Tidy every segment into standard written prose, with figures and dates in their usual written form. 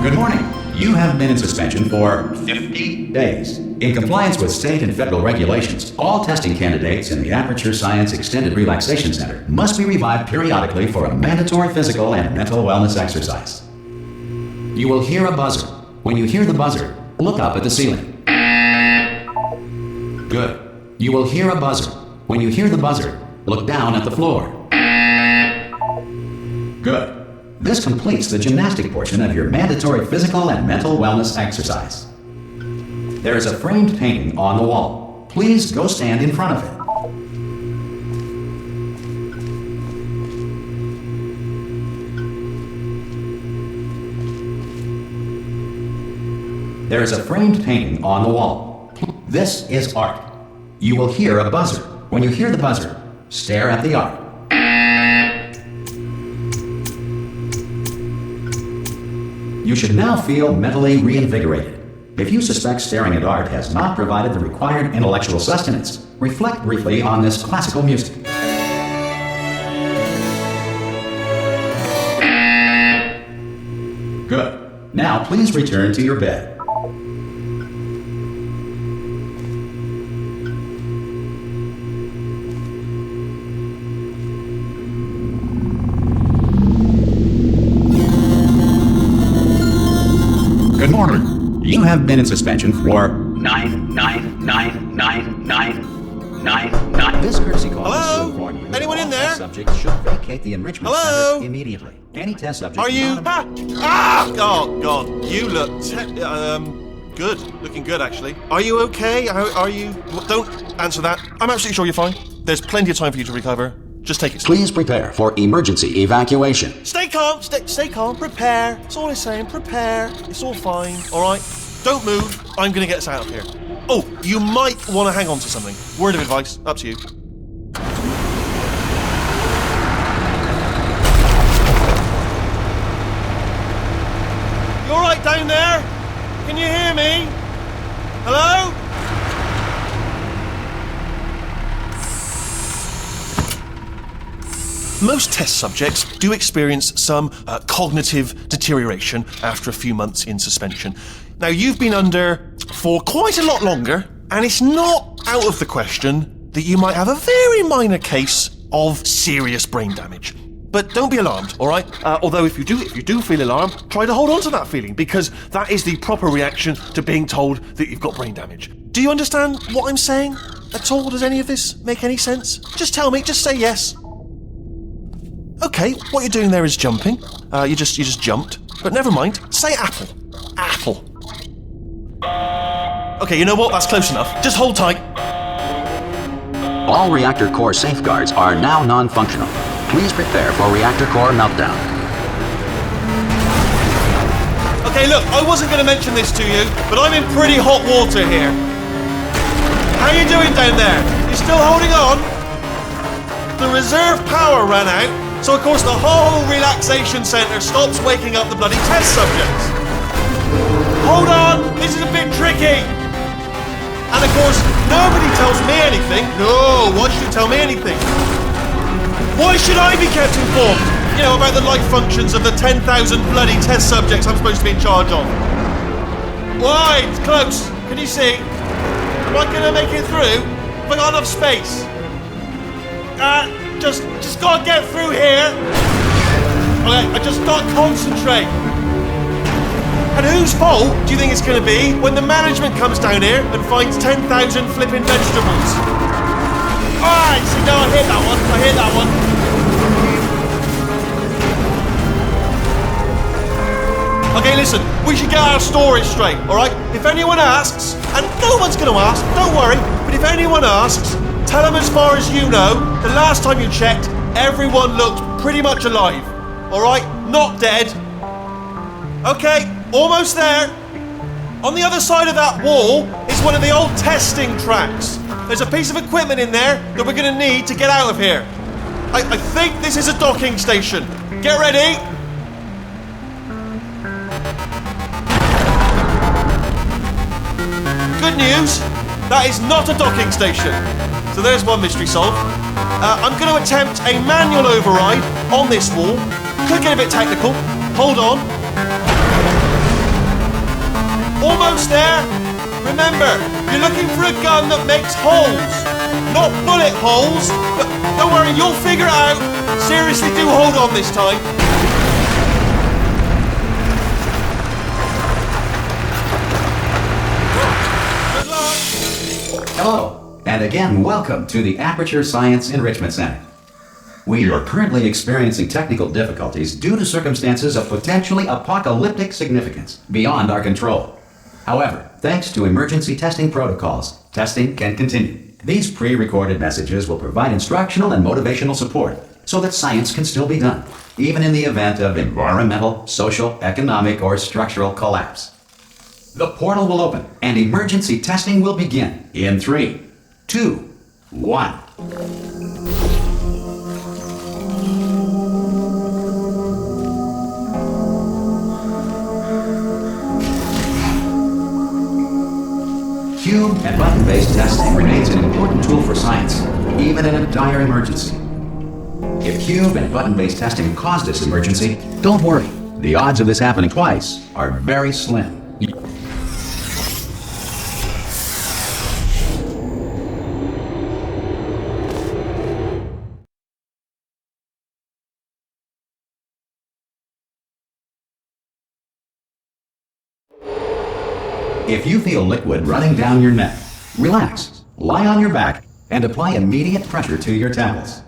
Good morning. You have been in suspension for 50 days. In compliance with state and federal regulations, all testing candidates in the Aperture Science Extended Relaxation Center must be revived periodically for a mandatory physical and mental wellness exercise. You will hear a buzzer. When you hear the buzzer, look up at the ceiling. Good. You will hear a buzzer. When you hear the buzzer, look down at the floor. Good. This completes the gymnastic portion of your mandatory physical and mental wellness exercise. There is a framed painting on the wall. Please go stand in front of it. There is a framed painting on the wall. This is art. You will hear a buzzer. When you hear the buzzer, stare at the art. You should now feel mentally reinvigorated. If you suspect staring at art has not provided the required intellectual sustenance, reflect briefly on this classical music. Good. Now please return to your bed. Good morning. You have been in suspension for 9999999. This courtesy call is to inform you. Anyone in there? Subjects should vacate the enrichment center immediately. Any test subject. Are you? Oh God! You look good. Looking good, actually. Are you okay? Are you? Don't answer that. I'm absolutely sure you're fine. There's plenty of time for you to recover. Just take it. Please prepare for emergency evacuation. Stay calm. Stay calm. Prepare. That's all I'm saying. Prepare. It's all fine. All right. Don't move. I'm gonna get us out of here. Oh, you might want to hang on to something. Word of advice. Up to you. You all right down there? Can you hear me? Hello? Most test subjects do experience some cognitive deterioration after a few months in suspension. Now, you've been under for quite a lot longer, and it's not out of the question that you might have a very minor case of serious brain damage. But don't be alarmed, all right? Although if you do feel alarmed, try to hold on to that feeling, because that is the proper reaction to being told that you've got brain damage. Do you understand what I'm saying at all? Does any of this make any sense? Just tell me, just say yes. Okay, what you're doing there is jumping. You just jumped. But never mind. Say apple. Apple. Okay, you know what? That's close enough. Just hold tight. All reactor core safeguards are now non-functional. Please prepare for reactor core meltdown. Okay, look, I wasn't going to mention this to you, but I'm in pretty hot water here. How you doing down there? You still holding on? The reserve power ran out. So, of course, the whole relaxation centre stops waking up the bloody test subjects. Hold on, this is a bit tricky. And, of course, nobody tells me anything. No, why should you tell me anything? Why should I be kept informed, about the life functions of the 10,000 bloody test subjects I'm supposed to be in charge of? Why? It's close. Can you see? Am I going to make it through? Have I got enough space? Just gotta get through here. Okay, I just gotta concentrate. And whose fault do you think it's gonna be when the management comes down here and finds 10,000 flipping vegetables? Alright, see, no, I hear that one. Okay, listen, we should get our story straight, alright? If anyone asks, and no one's gonna ask, don't worry, but if anyone asks, tell them as far as you know, the last time you checked, everyone looked pretty much alive. Alright? Not dead. Okay, almost there. On the other side of that wall is one of the old testing tracks. There's a piece of equipment in there that we're going to need to get out of here. I think this is a docking station. Get ready. Good news, that is not a docking station. So there's one mystery solved. I'm going to attempt a manual override on this wall. Could get a bit technical. Hold on. Almost there. Remember, you're looking for a gun that makes holes, not bullet holes. But don't worry, you'll figure it out. Seriously, do hold on this time. Good luck. Hello, and again, welcome to the Aperture Science Enrichment Center. We are currently experiencing technical difficulties due to circumstances of potentially apocalyptic significance beyond our control. However, thanks to emergency testing protocols, testing can continue. These pre-recorded messages will provide instructional and motivational support so that science can still be done, even in the event of environmental, social, economic, or structural collapse. The portal will open and emergency testing will begin in 3, 2, 1. Cube and button-based testing remains an important tool for science, even in a dire emergency. If cube and button-based testing caused this emergency, don't worry. The odds of this happening twice are very slim. If you feel liquid running down your neck, relax, lie on your back, and apply immediate pressure to your temples.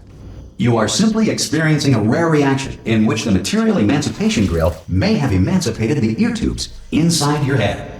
You are simply experiencing a rare reaction in which the material emancipation grill may have emancipated the ear tubes inside your head.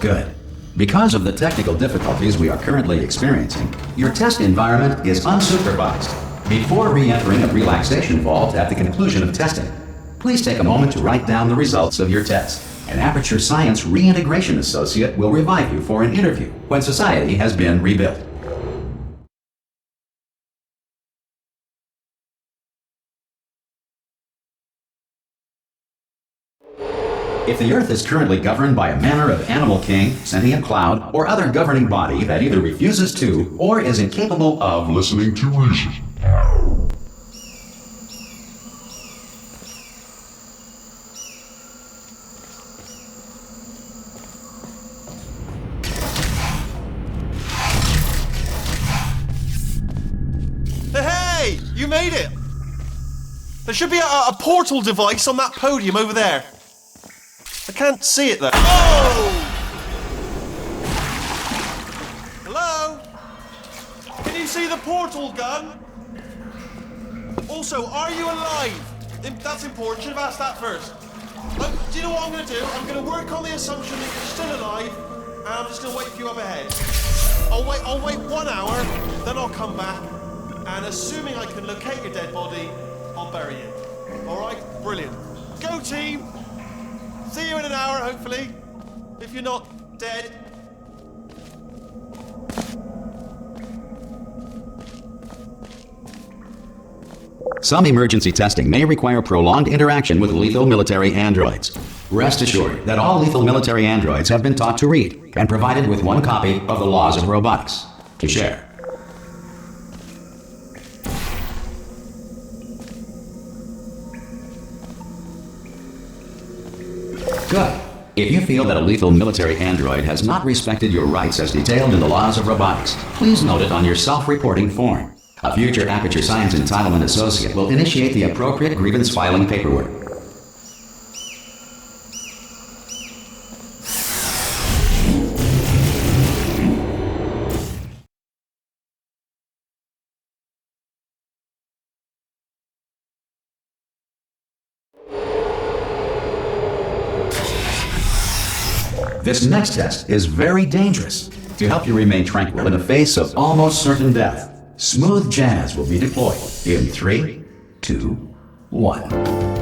Good. Because of the technical difficulties we are currently experiencing, your test environment is unsupervised. Before re-entering a relaxation vault at the conclusion of testing, please take a moment to write down the results of your test. An Aperture Science Reintegration Associate will revive you for an interview when society has been rebuilt. If the Earth is currently governed by a manner of animal king, sentient cloud, or other governing body that either refuses to or is incapable of listening to reason. Hey, you made it! There should be a portal device on that podium over there. I can't see it though. Oh! Hello? Can you see the portal gun? Also, are you alive? That's important. Should have asked that first. Do you know what I'm going to do? I'm going to work on the assumption that you're still alive, and I'm just going to wait for you up ahead. I'll wait 1 hour, then I'll come back, and assuming I can locate your dead body, I'll bury you. All right? Brilliant. Go team! See you in an hour, hopefully. If you're not dead. Some emergency testing may require prolonged interaction with lethal military androids. Rest assured that all lethal military androids have been taught to read and provided with 1 copy of the Laws of Robotics to share. Good. If you feel that a lethal military android has not respected your rights as detailed in the Laws of Robotics, please note it on your self-reporting form. A future Aperture Science Entitlement Associate will initiate the appropriate grievance filing paperwork. this next test is very dangerous. To help you remain tranquil in the face of almost certain death, smooth jazz will be deployed in 3, 2, 1.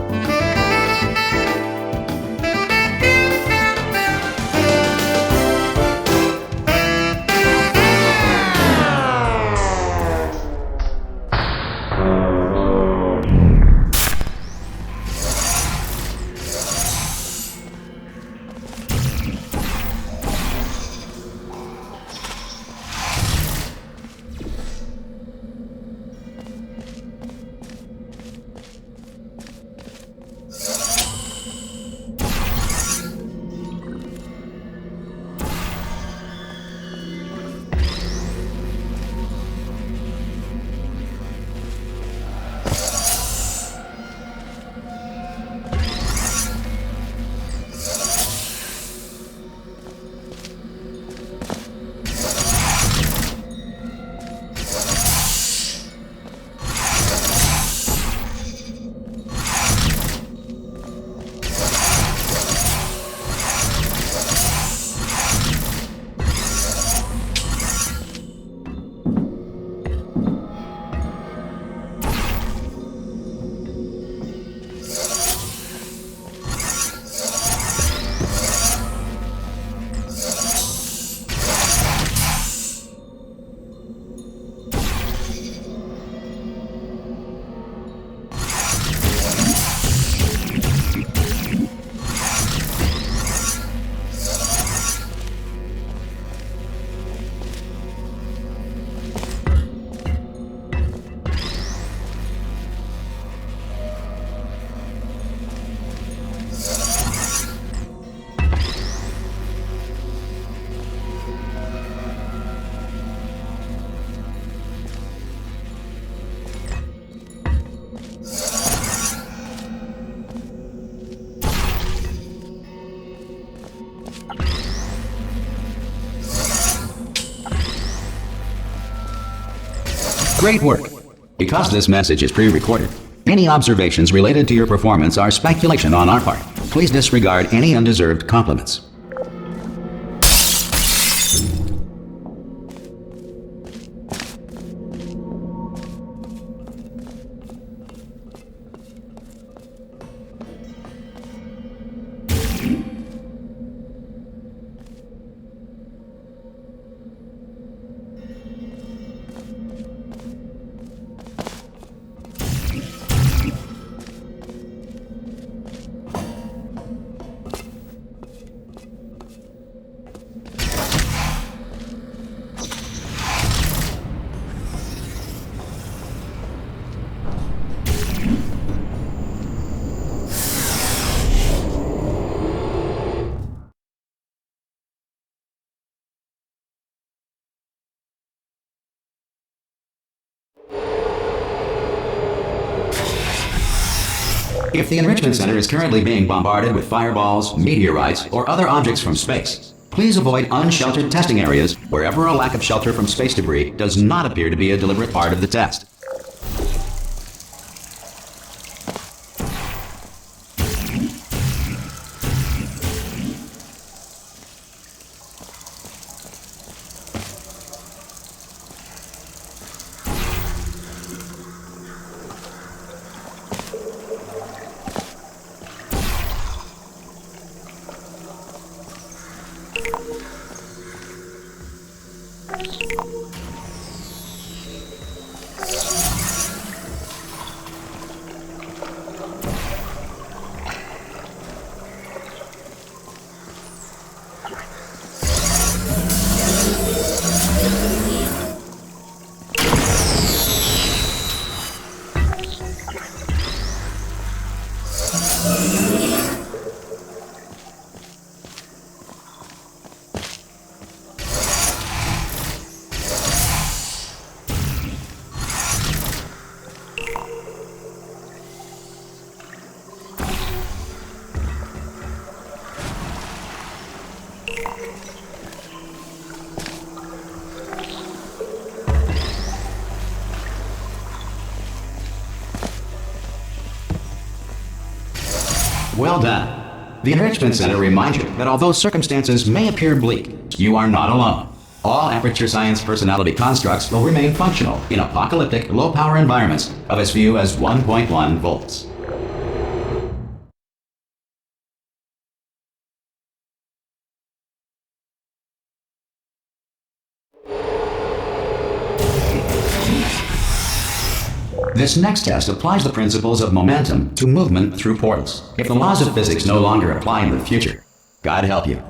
Great work! Because this message is pre-recorded, any observations related to your performance are speculation on our part. Please disregard any undeserved compliments. If the Enrichment Center is currently being bombarded with fireballs, meteorites, or other objects from space, please avoid unsheltered testing areas wherever a lack of shelter from space debris does not appear to be a deliberate part of the test. Well done. The Enrichment Center reminds you that although circumstances may appear bleak, you are not alone. All Aperture Science personality constructs will remain functional in apocalyptic, low-power environments of as few as 1.1 volts. This next test applies the principles of momentum to movement through portals. If the laws of physics no longer apply in the future, God help you.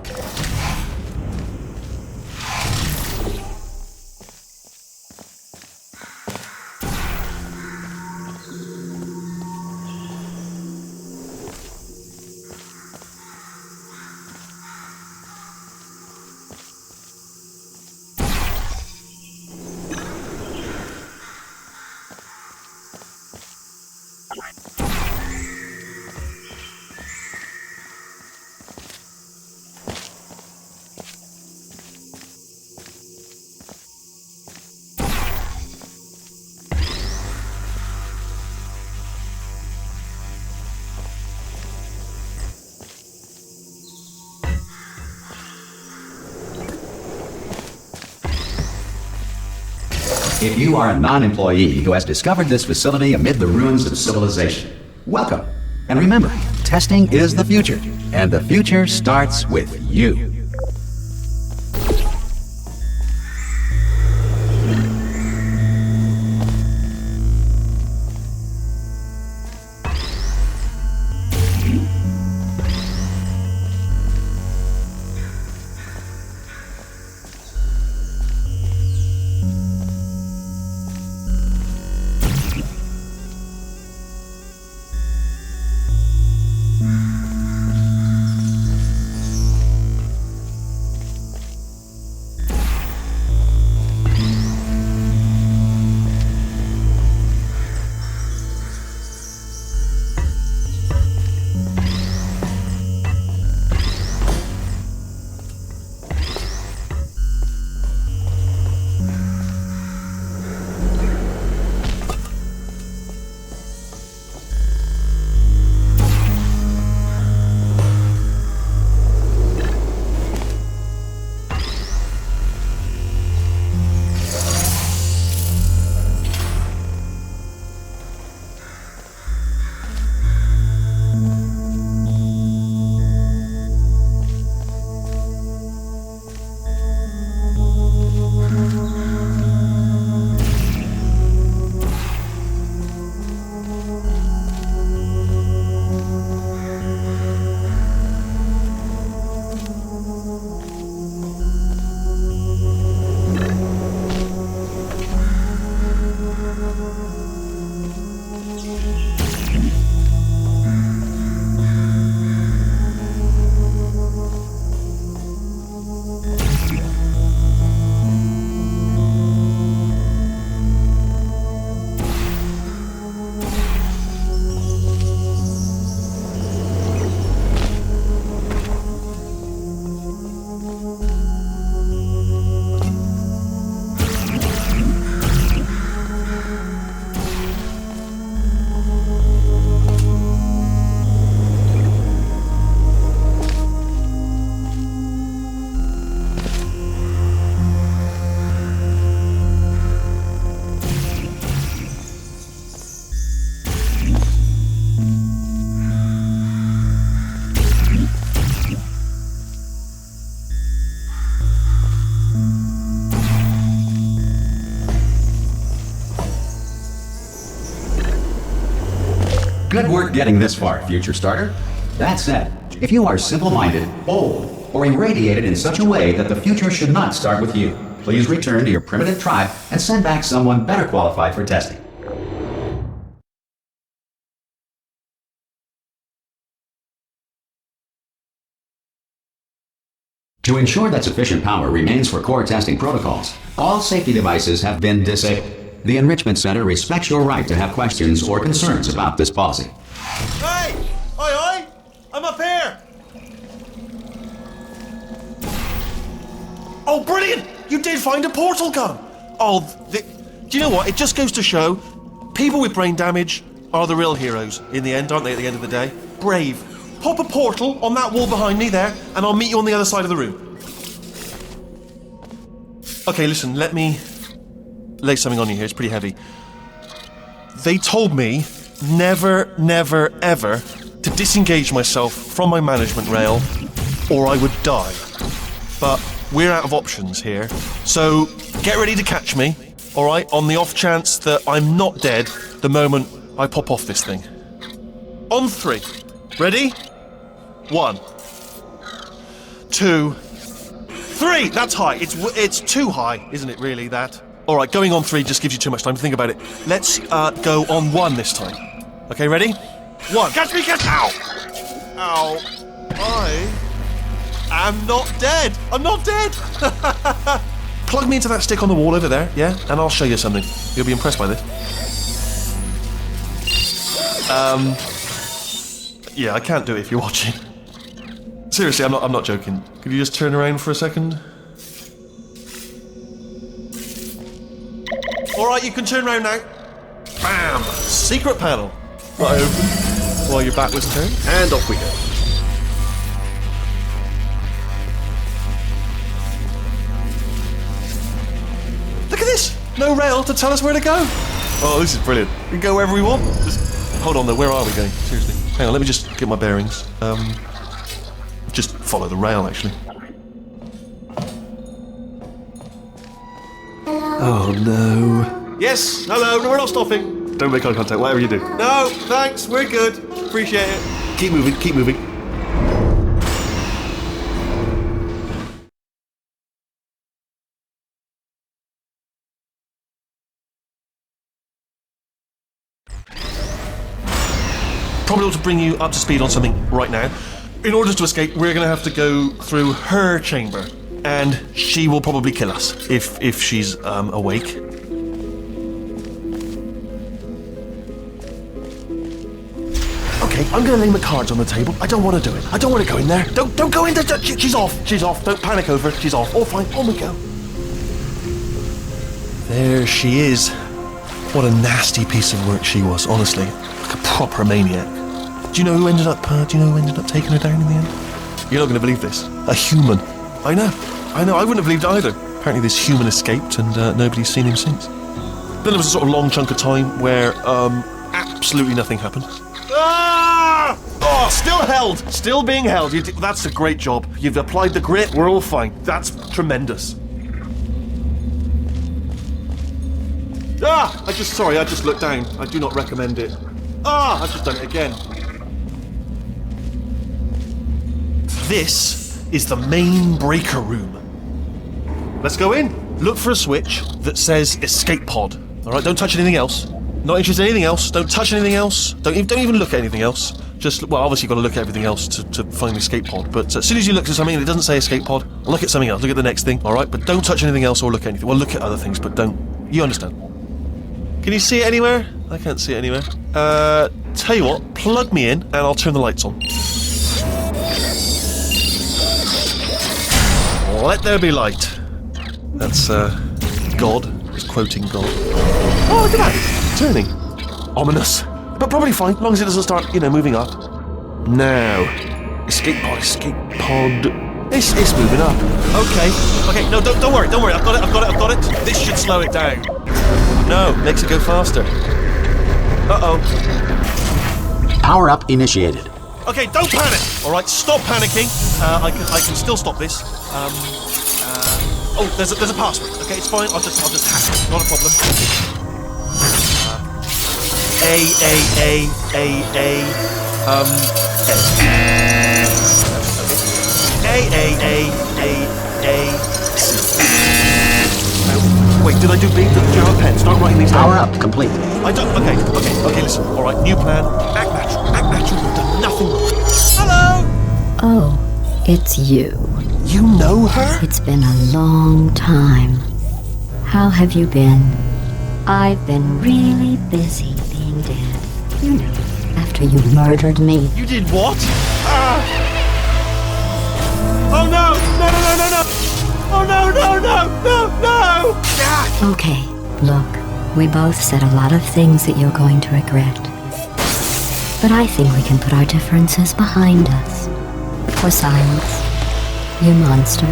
If you are a non-employee who has discovered this facility amid the ruins of civilization, welcome. And remember, testing is the future, and the future starts with you. Good work getting this far, future starter. That said, if you are simple-minded, bold, or irradiated in such a way that the future should not start with you, please return to your primitive tribe and send back someone better qualified for testing. To ensure that sufficient power remains for core testing protocols, all safety devices have been disabled. The Enrichment Center respects your right to have questions or concerns about this policy. Hey! Oi! I'm up here! Oh, brilliant! You did find a portal gun! Do you know what? It just goes to show, people with brain damage are the real heroes in the end, aren't they, at the end of the day? Brave. pop a portal on that wall behind me there, and I'll meet you on the other side of the room. Okay, listen, let me lay something on you here. It's pretty heavy. They told me never, ever to disengage myself from my management rail or I would die. But we're out of options here, so get ready to catch me, alright, on the off chance that I'm not dead the moment I pop off this thing. On 3. Ready? 1, 2, 3! That's high. It's too high, isn't it, really, that? Alright, going on 3 just gives you too much time to think about it. Let's go on 1 this time. Okay, ready? 1. Catch me, catch! Ow! Ow. I am not dead. I'm not dead! Plug me into that stick on the wall over there, yeah? And I'll show you something. You'll be impressed by this. Yeah, I can't do it if you're watching. Seriously, I'm not joking. Could you just turn around for a second? Alright, you can turn around now. Bam! Secret panel. Right open, while your back was turned, and off we go. Look at this! No rail to tell us where to go. Oh, this is brilliant. We can go wherever we want. Just hold on though, where are we going? Seriously. Hang on, let me just get my bearings. Just follow the rail, actually. Oh no. Yes, hello, no, we're not stopping. Don't make eye contact, whatever you do. No, thanks, we're good. Appreciate it. Keep moving, keep moving. Probably ought to bring you up to speed on something right now. In order to escape, we're going to have to go through her chamber. And she will probably kill us, if she's awake. Okay, I'm going to lay my cards on the table. I don't want to do it. I don't want to go in there. Don't go in there. She's off. She's off. Don't panic over it. She's off. All fine. On we go. There she is. What a nasty piece of work she was, honestly. Like a proper maniac. Do you know who ended up taking her down in the end? You're not going to believe this. A human. I know. I wouldn't have believed it either. Apparently this human escaped and nobody's seen him since. Then there was a sort of long chunk of time where absolutely nothing happened. Ah! Oh, still held. Still being held. That's a great job. You've applied the grit. We're all fine. That's tremendous. I just looked down. I do not recommend it. I've just done it again. This is the main breaker room. Let's go in. Look for a switch that says escape pod. Alright, don't touch anything else. Not interested in anything else. Don't touch anything else. Don't even look at anything else. Just, well, obviously you've got to look at everything else to find the escape pod. But as soon as you look at something and it doesn't say escape pod, look at something else. Look at the next thing, alright? But don't touch anything else or look at anything. Well, look at other things, but don't. You understand. Can you see it anywhere? I can't see it anywhere. Tell you what, plug me in and I'll turn the lights on. Let there be light. That's, God. He's quoting God. Oh, look at that! Turning. Ominous. But probably fine, as long as it doesn't start, moving up. Now. Escape pod. It's moving up. Okay, no, don't worry. I've got it. This should slow it down. No, makes it go faster. Uh-oh. Power up initiated. Okay, don't panic! Alright, stop panicking. I can still stop this. Oh, there's a password. Okay, it's fine. I'll just hack it. Not a problem. Wait, did I do big? Do you have a pen? Start writing these down. Power up complete. I don't. Okay, listen. Alright, new plan. Act natural. You've done nothing wrong. Hello! Oh, it's you. You know her? It's been a long time. How have you been? I've been really busy being dead. You know, after you murdered me. You did what? Oh no! No! Oh no! Okay, look, we both said a lot of things that you're going to regret. but I think we can put our differences behind us. For science, you monster.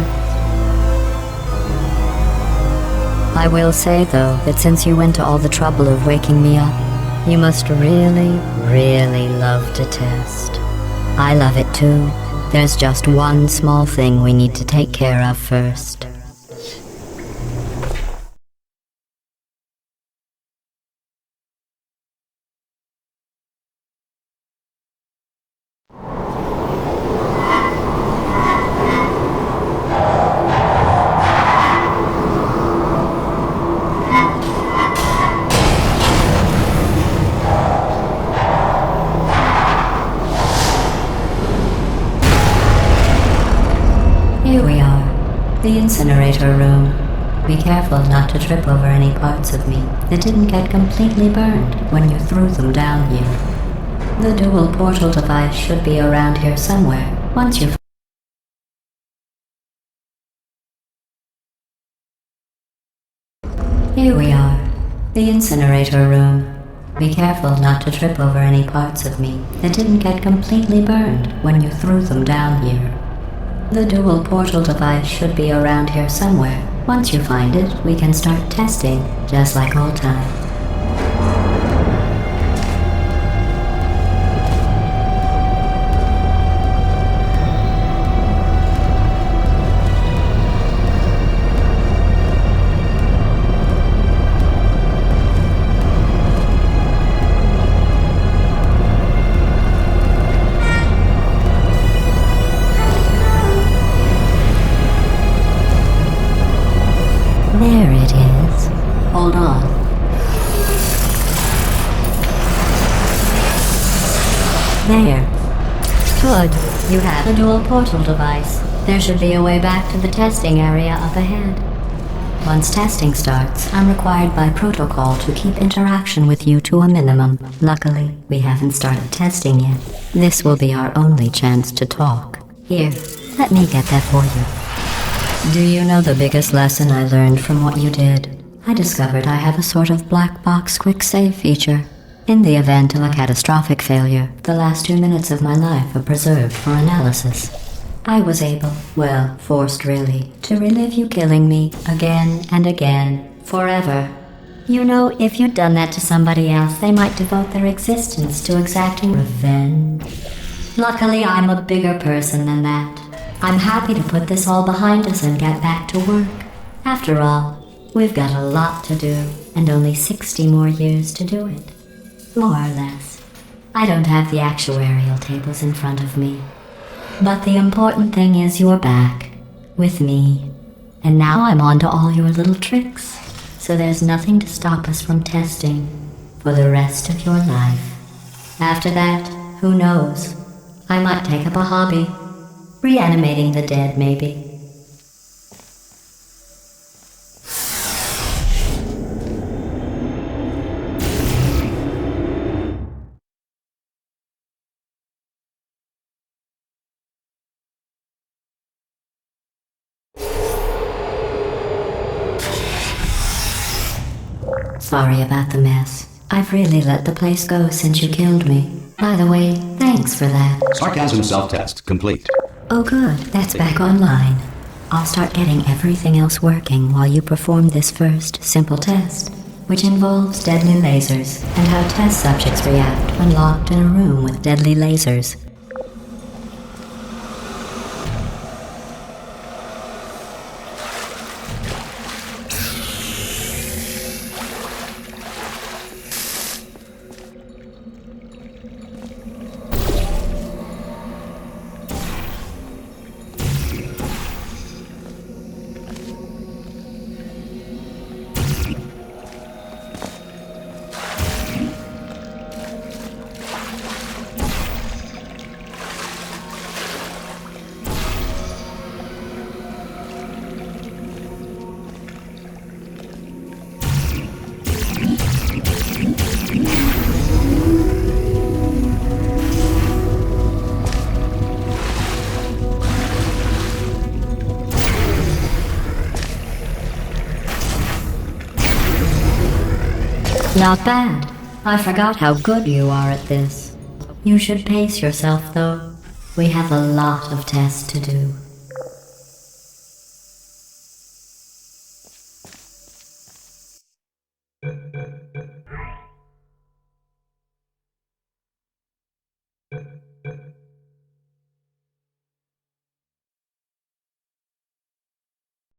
I will say, though, that since you went to all the trouble of waking me up, you must really, really love to test. I love it too. There's just one small thing we need to take care of first. Here we are, the incinerator room. Be careful not to trip over any parts of me that didn't get completely burned when you threw them down here. The dual portal device should be around here somewhere once you've... Here we are, the incinerator room. Be careful not to trip over any parts of me that didn't get completely burned when you threw them down here. The dual portal device should be around here somewhere. Once you find it, we can start testing, just like old times. There it is. Hold on. There. Good. You have a dual portal device. There should be a way back to the testing area up ahead. Once testing starts, I'm required by protocol to keep interaction with you to a minimum. Luckily, we haven't started testing yet. This will be our only chance to talk. Here, let me get that for you. Do you know the biggest lesson I learned from what you did? I discovered I have a sort of black box quick save feature. In the event of a catastrophic failure, the last 2 minutes of my life are preserved for analysis. I was able, well, forced really, to relive you killing me again and again, forever. You know, if you'd done that to somebody else, they might devote their existence to exacting revenge. Luckily, I'm a bigger person than that. I'm happy to put this all behind us and get back to work. After all, we've got a lot to do, and only 60 more years to do it. More or less. I don't have the actuarial tables in front of me. But the important thing is you're back, with me. And now I'm on to all your little tricks, so there's nothing to stop us from testing for the rest of your life. After that, who knows? I might take up a hobby. Reanimating the dead, maybe. Sorry about the mess. I've really let the place go since you killed me. By the way, thanks for that. Sarcasm self-test complete. Oh good, that's back online. I'll start getting everything else working while you perform this first, simple test, which involves deadly lasers and how test subjects react when locked in a room with deadly lasers. Not bad. I forgot how good you are at this. You should pace yourself, though. We have a lot of tests to do.